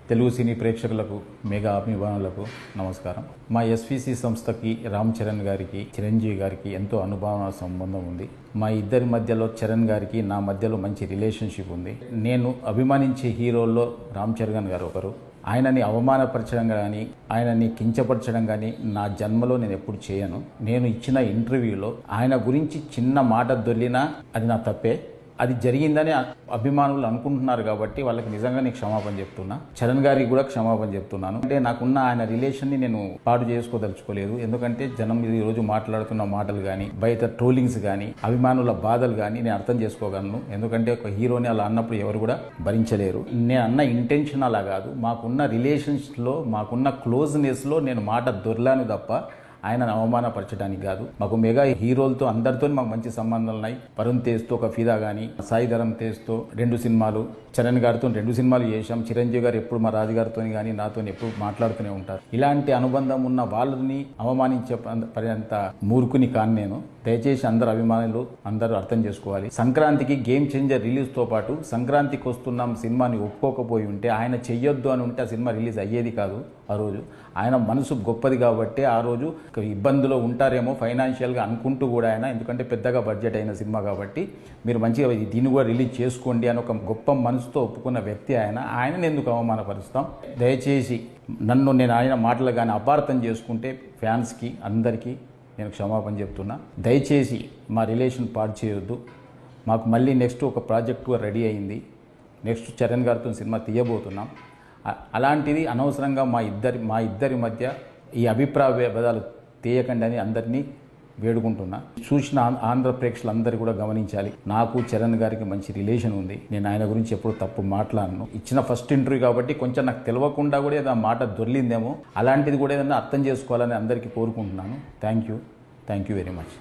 తెలుగు సినీ ప్రేక్షకులకు మెగా అభిమానులకు నమస్కారం. మా ఎస్విసి సంస్థకి రామ్ చరణ్ గారికి చిరంజీవి గారికి ఎంతో అనుభవ సంబంధం ఉంది. మా ఇద్దరి మధ్యలో చరణ్ గారికి నా మధ్యలో మంచి రిలేషన్షిప్ ఉంది. నేను అభిమానించే హీరోల్లో రామ్ చరణ్ గారు ఒకరు. ఆయనని అవమానపరచడం కానీ ఆయనని కించపరచడం కానీ నా జన్మలో నేను ఎప్పుడు చేయను. నేను ఇచ్చిన ఇంటర్వ్యూలో ఆయన గురించి చిన్న మాట దొర్లినా అది నా తప్పే. అది జరిగిందని అభిమానులు అనుకుంటున్నారు కాబట్టి వాళ్ళకి నిజంగా నేను క్షమాపణ చెప్తున్నా. చరణ్ గారికి కూడా క్షమాపణ చెప్తున్నాను. అంటే నాకున్న ఆయన రిలేషన్ని నేను పాడు చేసుకోదలుచుకోలేదు. ఎందుకంటే జనం ఈ రోజు మాట్లాడుతున్న మాటలు కానీ బయట ట్రోలింగ్స్ కానీ అభిమానుల బాధలు కానీ నేను అర్థం చేసుకోగలను. ఎందుకంటే ఒక హీరోని అలా అన్నప్పుడు ఎవరు కూడా భరించలేరు. నేను అన్న ఇంటెన్షన్ అలా కాదు. మాకున్న రిలేషన్స్లో మాకున్న క్లోజ్నెస్లో నేను మాట దొర్లాను తప్ప ఆయనను అవమానపరచడానికి కాదు. మాకు మెగా హీరోలతో అందరితో మాకు మంచి సంబంధాలు ఉన్నాయి. వరుణ్ తేజ్తో ఒక ఫిదా కానీ, సాయి ధరమ్ తేజ్తో 2 సినిమాలు, చరణ్ గారితో 2 సినిమాలు చేశాం. చిరంజీవి గారు ఎప్పుడు మా రాజుగారితో కానీ నాతో ఎప్పుడు మాట్లాడుతూనే ఉంటారు. ఇలాంటి అనుబంధం ఉన్న వాళ్ళని అవమానించే పర్యంత మూర్ఖుని కాను నేను. దయచేసి అందరు అభిమానులు అందరూ అర్థం చేసుకోవాలి. సంక్రాంతికి గేమ్ చేంజర్ రిలీజ్తో పాటు సంక్రాంతికి వస్తున్నాం సినిమాని ఒప్పుకోకపోయి ఉంటే, ఆయన చెయ్యొద్దు అని ఉంటే ఆ సినిమా రిలీజ్ అయ్యేది కాదు. ఆ రోజు ఆయన మనసు గొప్పది కాబట్టి ఆ రోజు ఇబ్బందులో ఉంటారేమో ఫైనాన్షియల్గా అనుకుంటూ కూడా ఆయన, ఎందుకంటే పెద్దగా బడ్జెట్ అయిన సినిమా కాబట్టి మీరు మంచిగా దీన్ని కూడా రిలీజ్ చేసుకోండి అని ఒక గొప్ప మనసుతో ఒప్పుకున్న వ్యక్తి ఆయన. ఆయనను ఎందుకు అవమానపరుస్తాం? దయచేసి నేను ఆయన మాటలు కానీ అపార్థం చేసుకుంటే ఫ్యాన్స్కి అందరికీ నేను క్షమాపణ చెప్తున్నా. దయచేసి మా రిలేషన్ పాడు చేయొద్దు. మాకు మళ్ళీ నెక్స్ట్ ఒక ప్రాజెక్టు రెడీ అయింది. నెక్స్ట్ చరణ్ గారితో సినిమా తీయబోతున్నాం. అలాంటిది అనవసరంగా మా ఇద్దరి మధ్య ఈ అభిప్రాయ భేదాలు తీయకండి అని అందరినీ వేడుకుంటున్నా. చూసిన ఆంధ్ర ప్రేక్షకులందరూ కూడా గమనించాలి. నాకు చరణ్ గారికి మంచి రిలేషన్ ఉంది. నేను ఆయన గురించి ఎప్పుడు తప్పు మాట్లాడను. ఇచ్చిన ఫస్ట్ ఇంటర్వ్యూ కాబట్టి కొంచెం నాకు తెలియకుండా కూడా ఏదైనా మాట దొర్లిందేమో, అలాంటిది కూడా ఏదైనా అర్థం చేసుకోవాలని అందరికీ కోరుకుంటున్నాను. Thank you very much.